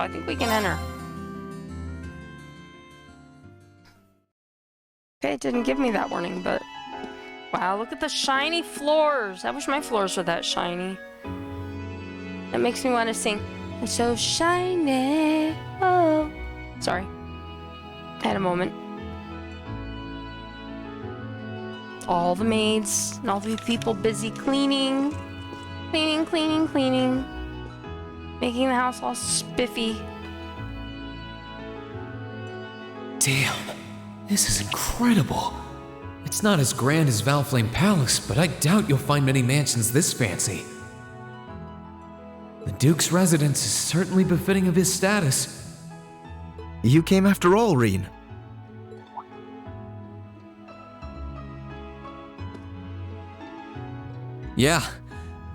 I think we can enter. Okay, it didn't give me that warning, but... Wow, look at the shiny floors. I wish my floors were that shiny. That makes me want to sing, "It's so shiny." Oh. Sorry. I had a moment. All the maids and all the people busy cleaning. Cleaning, cleaning, cleaning. Making the house all spiffy. Damn, this is incredible. It's not as grand as Valflame Palace, but I doubt you'll find many mansions this fancy. The Duke's residence is certainly befitting of his status. You came after all, Reen. Yeah,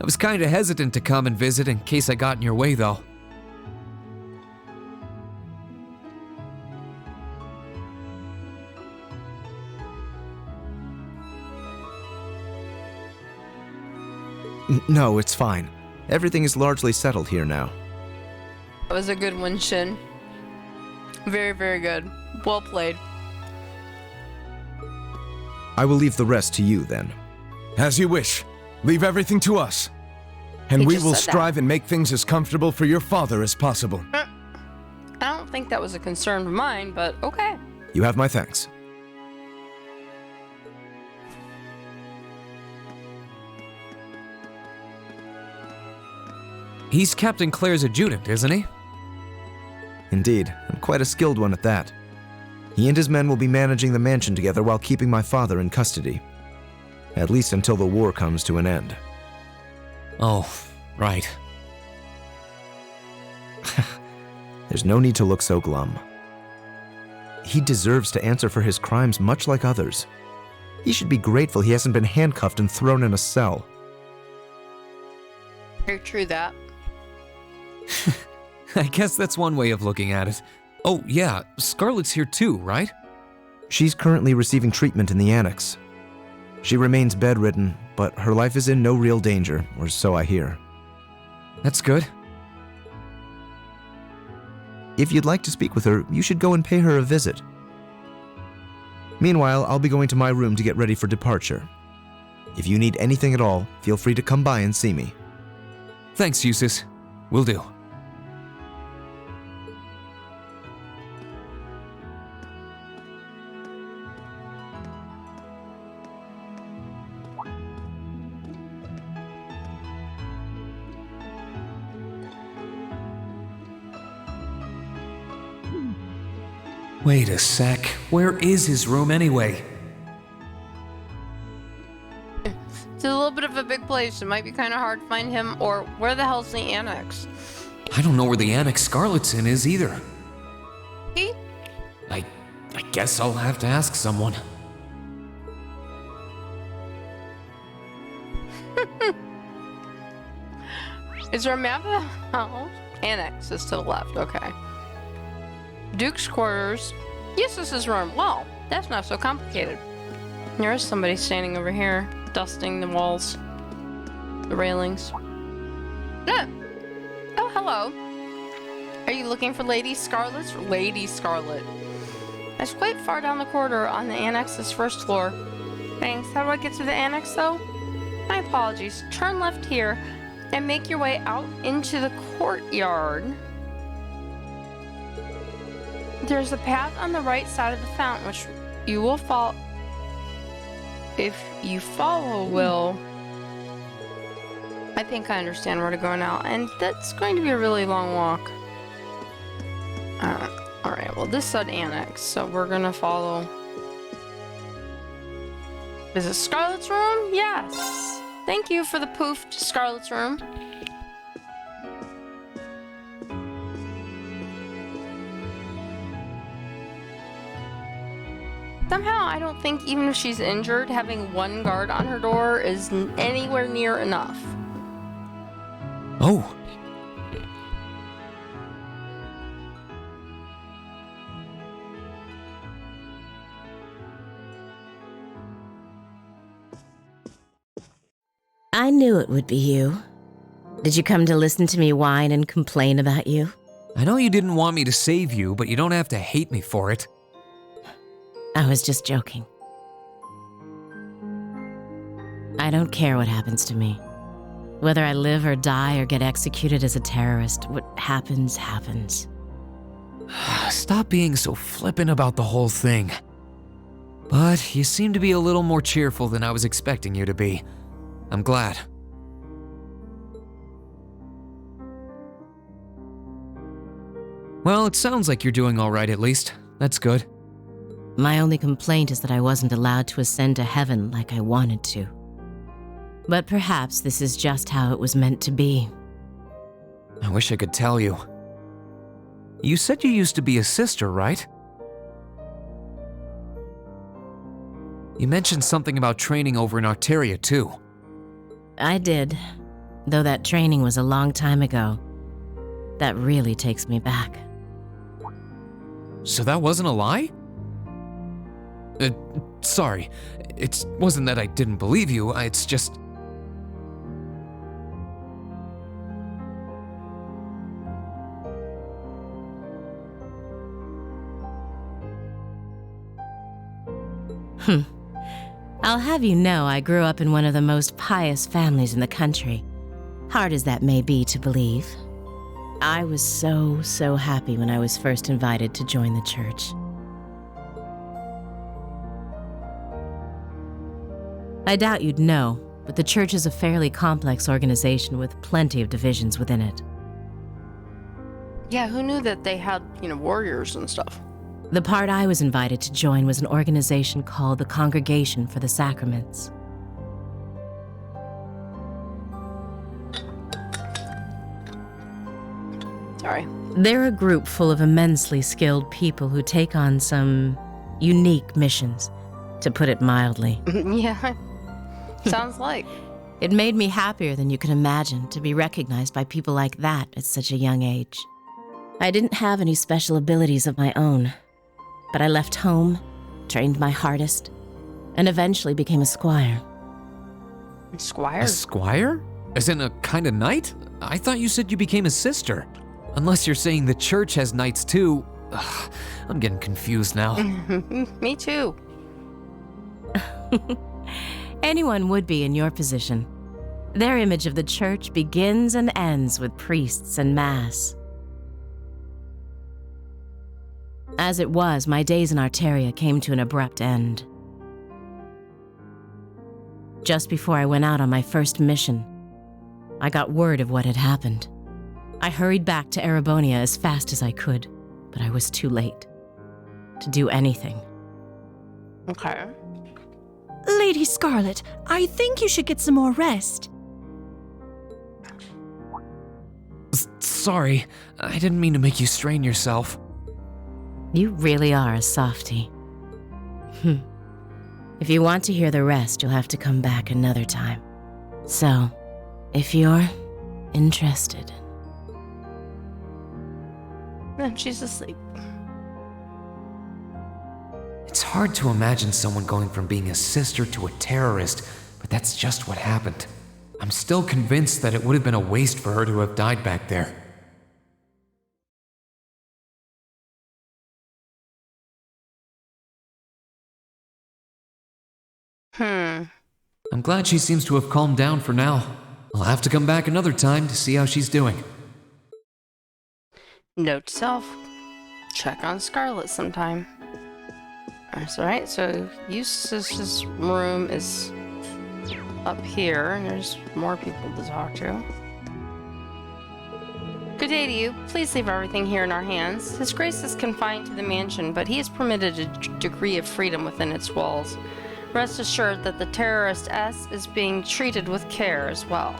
I was kinda hesitant to come and visit in case I got in your way, though. No, it's fine. Everything is largely settled here now. That was a good one, Shin. Very, very good. Well played. I will leave the rest to you, then. As you wish. Leave everything to us. And He we just will said that. strive and make things as comfortable for your father as possible. I don't think that was a concern of mine, but okay. You have my thanks. He's Captain Claire's adjutant, isn't he? Indeed, and quite a skilled one at that. He and his men will be managing the mansion together while keeping my father in custody. At least until the war comes to an end. Oh, right. There's no need to look so glum. He deserves to answer for his crimes much like others. He should be grateful he hasn't been handcuffed and thrown in a cell. Very true that. I guess that's one way of looking at it. Oh, yeah, Scarlet's here too, right? She's currently receiving treatment in the annex. She remains bedridden, but her life is in no real danger, or so I hear. That's good. If you'd like to speak with her, you should go and pay her a visit. Meanwhile, I'll be going to my room to get ready for departure. If you need anything at all, feel free to come by and see me. Thanks, Eustace. Will do. Wait a sec. Where is his room anyway? It's a little bit of a big place. It might be kind of hard to find him. Or where the hell's the annex? I don't know where the annex Scarlet's in is either. He? I guess I'll have to ask someone. Is there a map of the house? Annex is to the left. Okay. Duke's quarters. Yes, this is room. Well, that's not so complicated. There is somebody standing over here, dusting the walls, the railings. Oh, hello. Are you looking for Lady Scarlet's? Lady Scarlet. That's quite far down the corridor on the annex's first floor. Thanks. How do I get to the annex, though? My apologies. Turn left here and make your way out into the courtyard. There's a path on the right side of the fountain, which you will follow. If you follow, will. I think I understand where to go now, and that's going to be a really long walk. Alright, well, this said annex, so we're gonna follow. Is it Scarlet's room? Yes! Thank you for the poof to Scarlet's room. Somehow, I don't think even if she's injured, having one guard on her door is anywhere near enough. Oh. I knew it would be you. Did you come to listen to me whine and complain about you? I know you didn't want me to save you, but you don't have to hate me for it. I was just joking. I don't care what happens to me. Whether I live or die or get executed as a terrorist, what happens, happens. Stop being so flippant about the whole thing. But you seem to be a little more cheerful than I was expecting you to be. I'm glad. Well, it sounds like you're doing all right at least. That's good. My only complaint is that I wasn't allowed to ascend to heaven like I wanted to. But perhaps this is just how it was meant to be. I wish I could tell you. You said you used to be a sister, right? You mentioned something about training over in Albarea too. I did, though that training was a long time ago. That really takes me back. So that wasn't a lie? Sorry. It wasn't that I didn't believe you, it's just... I'll have you know I grew up in one of the most pious families in the country. Hard as that may be to believe. I was so happy when I was first invited to join the church. I doubt you'd know, but the church is a fairly complex organization with plenty of divisions within it. Yeah, who knew that they had, warriors and stuff? The part I was invited to join was an organization called the Congregation for the Sacraments. Sorry. They're a group full of immensely skilled people who take on some unique missions, to put it mildly. Yeah, sounds like. It made me happier than you could imagine to be recognized by people like that at such a young age. I didn't have any special abilities of my own, but I left home, trained my hardest, and eventually became a squire. Squire? A squire? As in a kind of knight? I thought you said you became a sister. Unless you're saying the church has knights too. Ugh, I'm getting confused now. Me too. Anyone would be in your position. Their image of the church begins and ends with priests and mass. As it was, my days in Albarea came to an abrupt end. Just before I went out on my first mission, I got word of what had happened. I hurried back to Albarea as fast as I could, but I was too late to do anything. Okay. Lady Scarlet, I think you should get some more rest. Sorry, I didn't mean to make you strain yourself. You really are a softie. If you want to hear the rest, you'll have to come back another time. So, if you're interested. And she's asleep. It's hard to imagine someone going from being a sister to a terrorist, but that's just what happened. I'm still convinced that it would have been a waste for her to have died back there. I'm glad she seems to have calmed down for now. I'll have to come back another time to see how she's doing. Note to self, check on Scarlet sometime. That's alright, so Eustace's room is up here, and there's more people to talk to. Good day to you. Please leave everything here in our hands. His Grace is confined to the mansion, but he is permitted a degree of freedom within its walls. Rest assured that the terrorist S is being treated with care as well.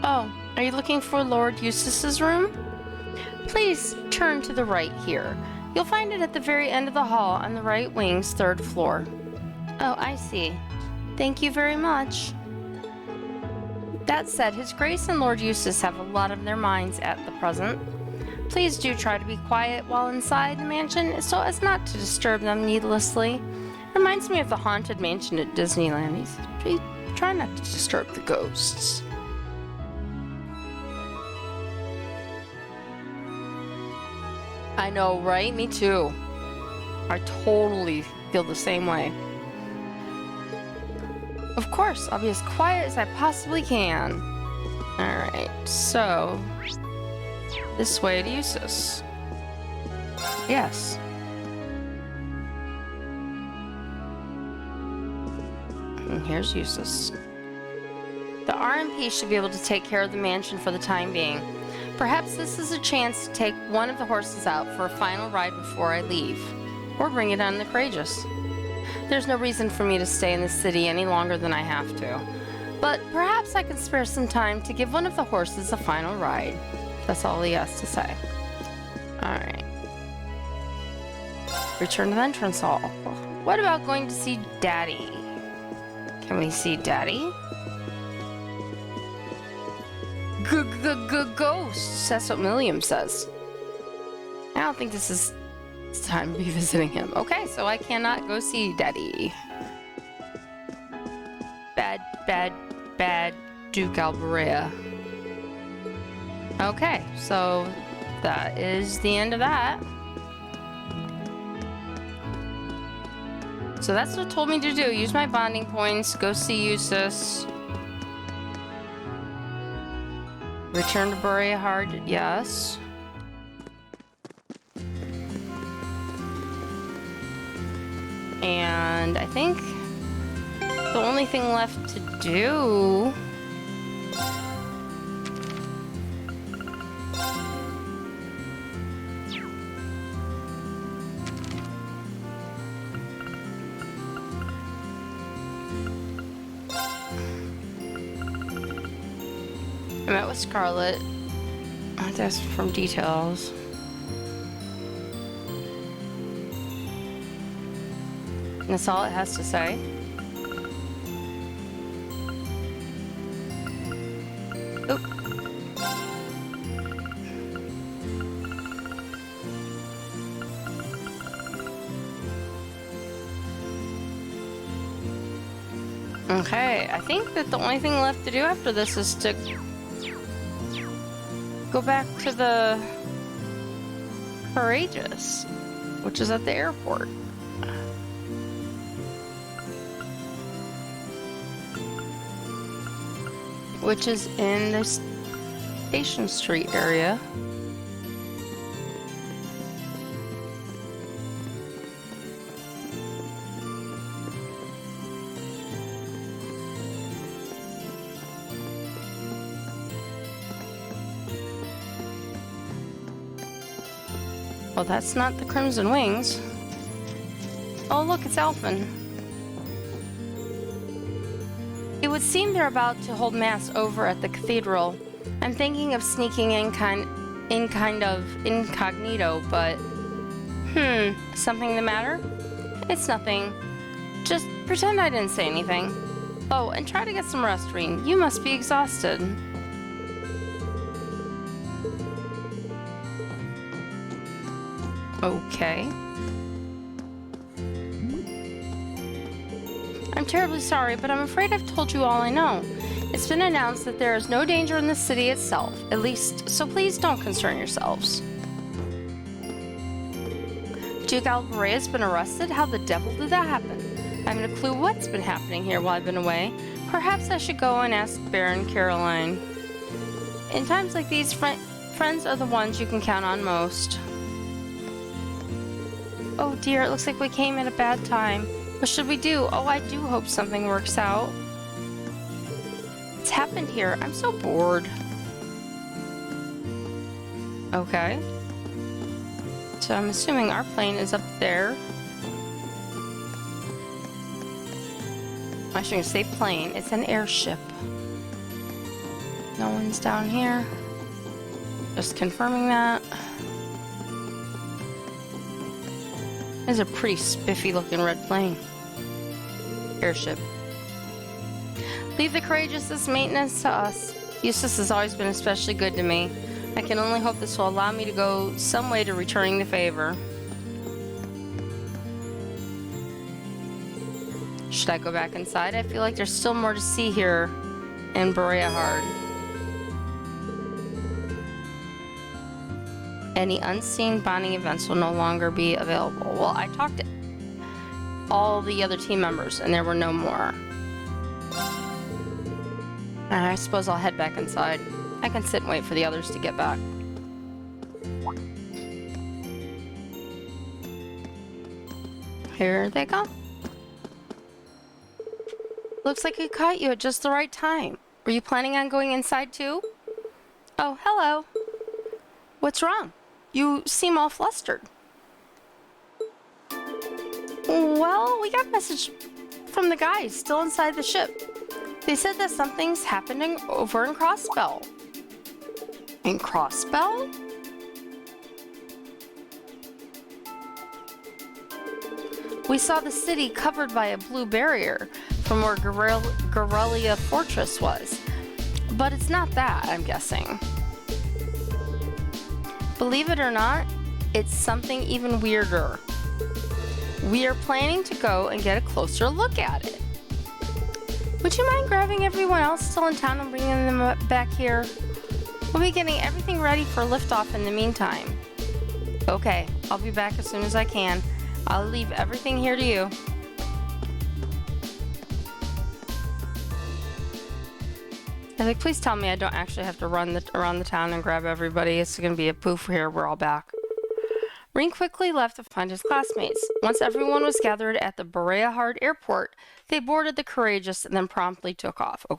Oh, are you looking for Lord Eustace's room? Please turn to the right here. You'll find it at the very end of the hall on the right wing's third floor. Oh, I see. Thank you very much. That said, His Grace and Lord Eustace have a lot on their minds at the present. Please do try to be quiet while inside the mansion so as not to disturb them needlessly. Reminds me of the Haunted Mansion at Disneyland. Try not to disturb the ghosts. I know, right? Me too. I totally feel the same way. Of course, I'll be as quiet as I possibly can. Alright, so... this way to Eustace. Yes. And here's Eustace. The RMP should be able to take care of the mansion for the time being. Perhaps this is a chance to take one of the horses out for a final ride before I leave. Or bring it on the Courageous. There's no reason for me to stay in the city any longer than I have to. But perhaps I can spare some time to give one of the horses a final ride. That's all he has to say. Alright. Return to the entrance hall. What about going to see Daddy? Can we see Daddy? Ghosts. That's what William says. I don't think this is time to be visiting him. Okay, so I cannot go see Daddy. Bad Duke Albarea. Okay, so that is the end of that. So that's what it told me to do. Use my bonding points, go see Eustace. Return to Albarea Hard, yes. And I think the only thing left to do... I met with Scarlet. I have to ask for details. And that's all it has to say. Oop. Okay, I think that the only thing left to do after this is to go back to the Courageous, which is at the airport. Which is in the Station Street area. Well, that's not the Crimson Wings. Oh, look, it's Elfin. It would seem they're about to hold mass over at the cathedral. I'm thinking of sneaking in kind of incognito, but... something the matter? It's nothing. Just pretend I didn't say anything. Oh, and try to get some rest, Reen. You must be exhausted. Okay. I'm terribly sorry, but I'm afraid I've told you all I know. It's been announced that there is no danger in the city itself, at least, so please don't concern yourselves. Duke Albarea has been arrested? How the devil did that happen? I haven't a clue what's been happening here while I've been away. Perhaps I should go and ask Baron Caroline. In times like these, friends are the ones you can count on most. Oh dear, it looks like we came at a bad time. What should we do? Oh, I do hope something works out. What's happened here? I'm so bored. Okay. So I'm assuming our plane is up there. I shouldn't say plane, it's an airship. No one's down here. Just confirming that. This is a pretty spiffy looking red plane. Airship. Leave the Courageous' maintenance to us. Eustace has always been especially good to me. I can only hope this will allow me to go some way to returning the favor. Should Should I go back inside? I feel like there's still more to see here in Berea Hard. Any unseen bonding events will no longer be available. Well, I talked to all the other team members and there were no more. I suppose I'll head back inside. I can sit and wait for the others to get back. Here they come. Looks like I caught you at just the right time. Were you planning on going inside too? Oh, hello. What's wrong? You seem all flustered. Well, we got a message from the guys still inside the ship. They said that something's happening over in Crossbell. In Crossbell? We saw the city covered by a blue barrier from where Guerrilla Fortress was. But it's not that, I'm guessing. Believe it or not, it's something even weirder. We are planning to go and get a closer look at it. Would you mind grabbing everyone else still in town and bringing them back here? We'll be getting everything ready for liftoff in the meantime. Okay, I'll be back as soon as I can. I'll leave everything here to you. I think, please tell me I don't actually have to run around the town and grab everybody. It's going to be a poof here. We're all back. Ring quickly left to find his classmates. Once everyone was gathered at the Berea Hard Airport, they boarded the Courageous and then promptly took off. Okay,